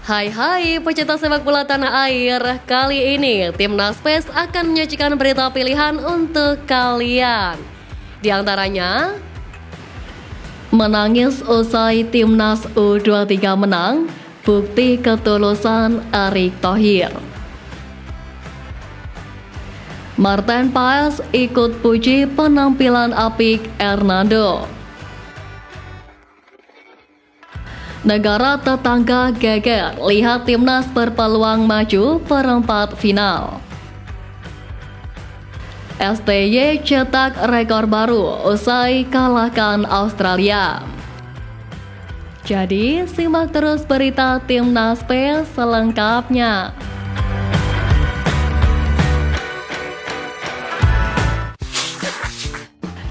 Hai pecinta sepak bola tanah air. Kali ini Timnas PES akan menyajikan berita pilihan untuk kalian. Di antaranya, menangis usai Timnas U23 menang, bukti ketulusan Erick Thohir. Martin Paes ikut puji penampilan apik Hernando. Negara tetangga geger, lihat Timnas berpeluang maju perempat final. STY cetak rekor baru usai kalahkan Australia. Jadi, simak terus berita Timnas PES selengkapnya.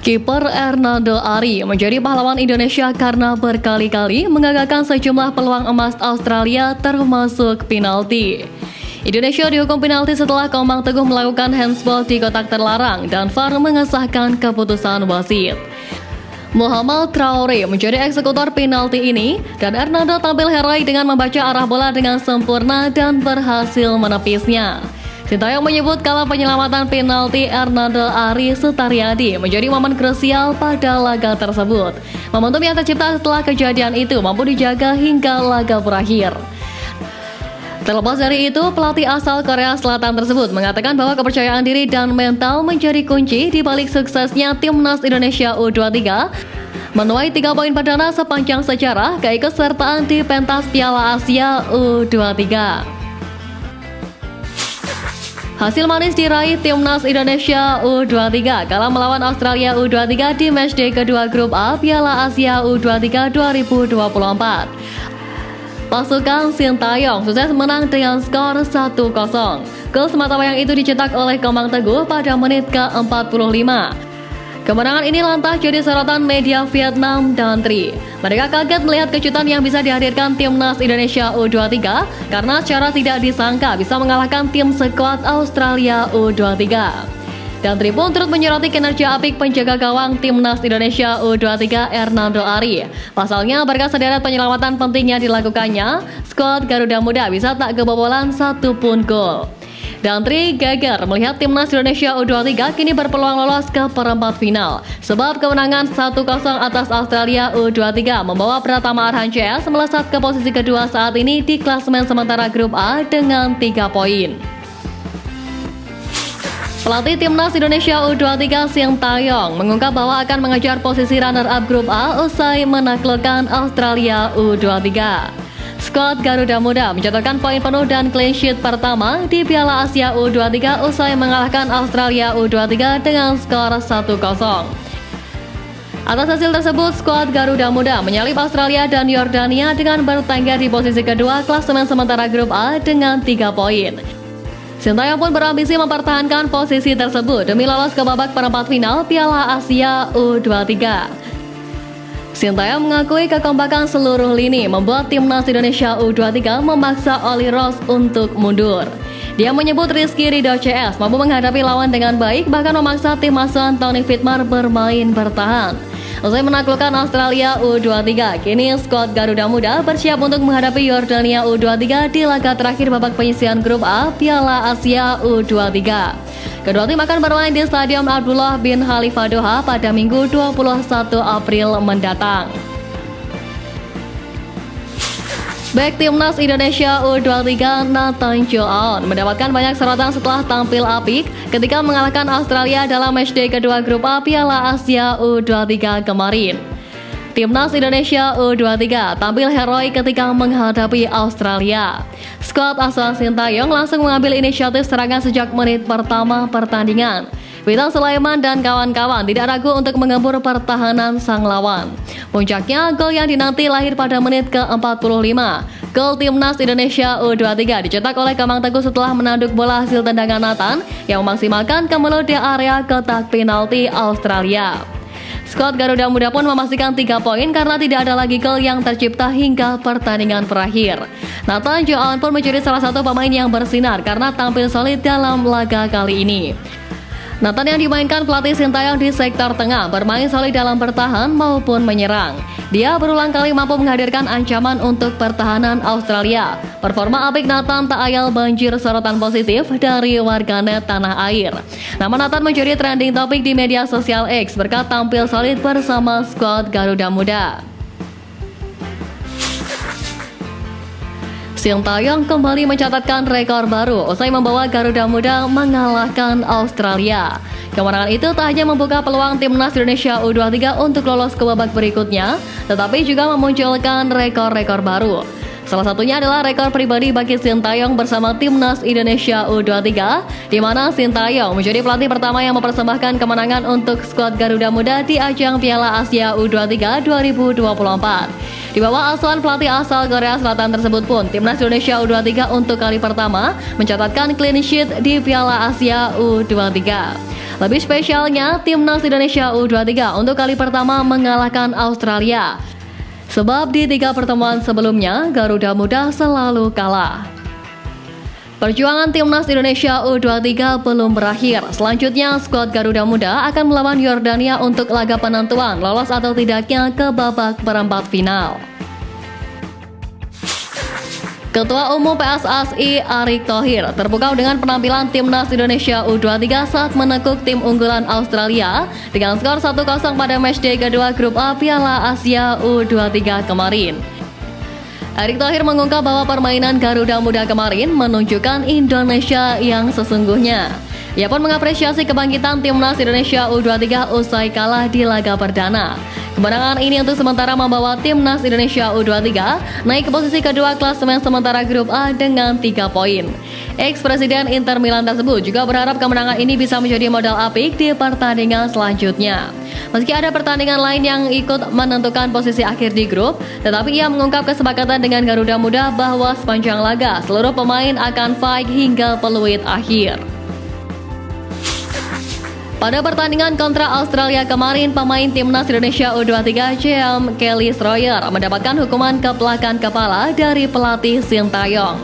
Kiper Hernando Ari menjadi pahlawan Indonesia karena berkali-kali menggagalkan sejumlah peluang emas Australia termasuk penalti. Indonesia dihukum penalti setelah Komang Teguh melakukan handsball di kotak terlarang dan VAR mengesahkan keputusan wasit. Muhammad Traore menjadi eksekutor penalti ini dan Hernando tampil heroik dengan membaca arah bola dengan sempurna dan berhasil menepisnya. Sintayong menyebut kalau penyelamatan penalti Hernando Ari Sutaryadi menjadi momen krusial pada laga tersebut. Momentum yang tercipta setelah kejadian itu mampu dijaga hingga laga berakhir. Terlepas dari itu, pelatih asal Korea Selatan tersebut mengatakan bahwa kepercayaan diri dan mental menjadi kunci di balik suksesnya Timnas Indonesia U23 menuai 3 poin perdana sepanjang sejarah keikutsertaan di pentas Piala Asia U23. Hasil manis diraih Timnas Indonesia U23 kala melawan Australia U23 di matchday kedua grup A Piala Asia U23 2024. Pasukan Sintayong sukses menang dengan skor 1-0. Gol sematawayang itu dicetak oleh Komang Teguh pada menit ke-45. Kemenangan ini lantas jadi sorotan media Vietnam dan Tri. Mereka kaget melihat kejutan yang bisa dihadirkan Timnas Indonesia U23 karena secara tidak disangka bisa mengalahkan tim sekuat Australia U23. Dan Tri pun turut menyoroti kinerja apik penjaga gawang Timnas Indonesia U23 Hernando Ari. Pasalnya berkat sederet penyelamatan penting yang dilakukannya, skuad Garuda Muda bisa tak kebobolan satupun gol. Dan Tri geger melihat Timnas Indonesia U23 kini berpeluang lolos ke perempat final. Sebab kemenangan 1-0 atas Australia U23 membawa Pratama Arhan CS melesat ke posisi kedua saat ini di klasemen sementara grup A dengan 3 poin. Pelatih Timnas Indonesia U23 Sintayong mengungkap bahwa akan mengejar posisi runner-up grup A usai menaklukkan Australia U23. Skuad Garuda Muda mencatatkan poin penuh dan clean sheet pertama di Piala Asia U23 usai mengalahkan Australia U23 dengan skor 1-0. Atas hasil tersebut, skuad Garuda Muda menyalip Australia dan Yordania dengan bertengger di posisi kedua klasemen sementara grup A dengan 3 poin. Sintayong pun berambisi mempertahankan posisi tersebut demi lolos ke babak perempat final Piala Asia U23. Sintayong mengakui kekompakan seluruh lini membuat Timnas Indonesia U23 memaksa Oli Ross untuk mundur. Dia menyebut Rizky Ridho CS mampu menghadapi lawan dengan baik, bahkan memaksa tim asuhan Tony Fitmar bermain bertahan. Usai menaklukkan Australia U23, kini skuad Garuda Muda bersiap untuk menghadapi Yordania U23 di laga terakhir babak penyisihan grup A Piala Asia U23. Kedua tim akan bermain di Stadion Abdullah bin Khalifa Doha pada Minggu 21 April mendatang. Bek Timnas Indonesia U23 Nathan Joon mendapatkan banyak sorotan setelah tampil apik ketika mengalahkan Australia dalam matchday kedua grup A Piala Asia U23 kemarin. Timnas Indonesia U23 tampil heroik ketika menghadapi Australia. Skuad asuhan Sintayong langsung mengambil inisiatif serangan sejak menit pertama pertandingan. Witan Sulaiman dan kawan-kawan tidak ragu untuk menggempur pertahanan sang lawan. Puncaknya, gol yang dinanti lahir pada menit ke-45. Gol Timnas Indonesia U23 dicetak oleh Komang Teguh setelah menanduk bola hasil tendangan Nathan yang memaksimalkan kemelut di area kotak penalti Australia. Skuad Garuda Muda pun memastikan 3 poin karena tidak ada lagi gol yang tercipta hingga pertandingan berakhir. Nathan Joon pun menjadi salah satu pemain yang bersinar karena tampil solid dalam laga kali ini. Nathan yang dimainkan pelatih Sintayong di sektor tengah bermain solid dalam bertahan maupun menyerang. Dia berulang kali mampu menghadirkan ancaman untuk pertahanan Australia. Performa apik Nathan tak ayal banjir sorotan positif dari warganet tanah air. Nama Nathan menjadi trending topik di media sosial X berkat tampil solid bersama skuad Garuda Muda. Sintayong kembali mencatatkan rekor baru usai membawa Garuda Muda mengalahkan Australia. Kemenangan itu tak hanya membuka peluang timnas Indonesia U23 untuk lolos ke babak berikutnya, tetapi juga memunculkan rekor-rekor baru. Salah satunya adalah rekor pribadi bagi Sintayong bersama timnas Indonesia U23, di mana Sintayong menjadi pelatih pertama yang mempersembahkan kemenangan untuk skuad Garuda Muda di ajang Piala Asia U23 2024. Di bawah asuhan pelatih asal Korea Selatan tersebut pun, timnas Indonesia U23 untuk kali pertama mencatatkan clean sheet di Piala Asia U23. Lebih spesialnya, timnas Indonesia U23 untuk kali pertama mengalahkan Australia. Sebab di 3 pertemuan sebelumnya, Garuda Muda selalu kalah. Perjuangan timnas Indonesia U23 belum berakhir. Selanjutnya, skuad Garuda Muda akan melawan Yordania untuk laga penentuan lolos atau tidaknya ke babak perempat final. Ketua Umum PSSI Erick Thohir terpukau dengan penampilan timnas Indonesia U23 saat menekuk tim unggulan Australia dengan skor 1-0 pada matchday kedua grup A Piala Asia U23 kemarin. Erick Thohir mengungkap bahwa permainan Garuda Muda kemarin menunjukkan Indonesia yang sesungguhnya. Ia pun mengapresiasi kebangkitan timnas Indonesia U23 usai kalah di laga perdana. Kemenangan ini untuk sementara membawa timnas Indonesia U23 naik ke posisi kedua klasemen sementara grup A dengan 3 poin. Ex-presiden Inter Milan tersebut juga berharap kemenangan ini bisa menjadi modal apik di pertandingan selanjutnya. Meski ada pertandingan lain yang ikut menentukan posisi akhir di grup, tetapi ia mengungkap kesepakatan dengan Garuda Muda bahwa sepanjang laga seluruh pemain akan fight hingga peluit akhir. Pada pertandingan kontra Australia kemarin, pemain timnas Indonesia U23 Jeam Kelly Stroyer mendapatkan hukuman keplakan kepala dari pelatih Sintayong.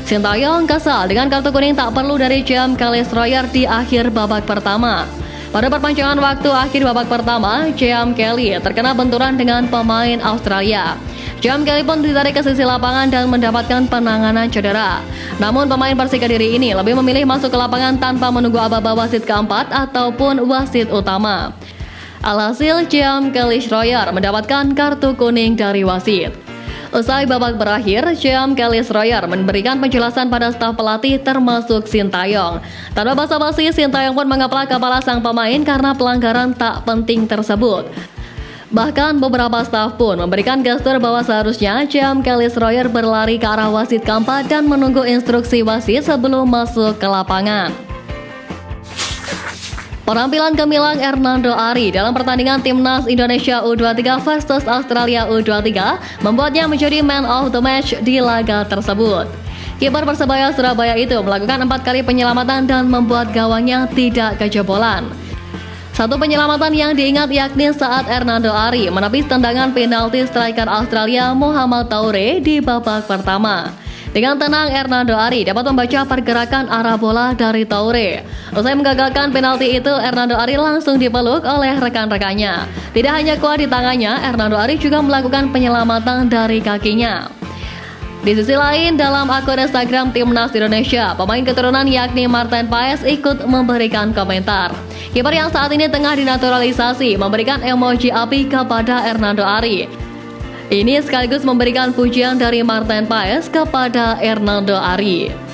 Sintayong kesal dengan kartu kuning tak perlu dari Jeam Kelly Stroyer di akhir babak pertama. Pada perpanjangan waktu akhir babak pertama, Jeam Kelly terkena benturan dengan pemain Australia. Jeam Kelly pun ditarik ke sisi lapangan dan mendapatkan penanganan cedera. Namun pemain Persik Kediri ini lebih memilih masuk ke lapangan tanpa menunggu aba-aba wasit keempat ataupun wasit utama. Alhasil Jeam Kelly Stroyer mendapatkan kartu kuning dari wasit. Usai babak berakhir, Jeam Kelly Stroyer memberikan penjelasan pada staf pelatih termasuk Sintayong. Tanpa basa-basi, Sintayong pun mengeplak kepala sang pemain karena pelanggaran tak penting tersebut. Bahkan beberapa staf pun memberikan gestur bahwa seharusnya Jeam Kelly Stroyer berlari ke arah wasit keempat dan menunggu instruksi wasit sebelum masuk ke lapangan. Penampilan gemilang Hernando Ari dalam pertandingan timnas Indonesia U23 versus Australia U23 membuatnya menjadi man of the match di laga tersebut. Kiper Persebaya Surabaya itu melakukan 4 kali penyelamatan dan membuat gawangnya tidak kejebolan. Satu penyelamatan yang diingat yakni saat Hernando Ari menepis tendangan penalti striker Australia Mohamed Toure di babak pertama. Dengan tenang, Hernando Ari dapat membaca pergerakan arah bola dari Toure. Usai menggagalkan penalti itu, Hernando Ari langsung dipeluk oleh rekan-rekannya. Tidak hanya kuat di tangannya, Hernando Ari juga melakukan penyelamatan dari kakinya. Di sisi lain, dalam akun Instagram Timnas Indonesia, pemain keturunan yakni Martin Paes ikut memberikan komentar. Kiper yang saat ini tengah dinaturalisasi memberikan emoji api kepada Hernando Ari. Ini sekaligus memberikan pujian dari Martin Paes kepada Hernando Ari.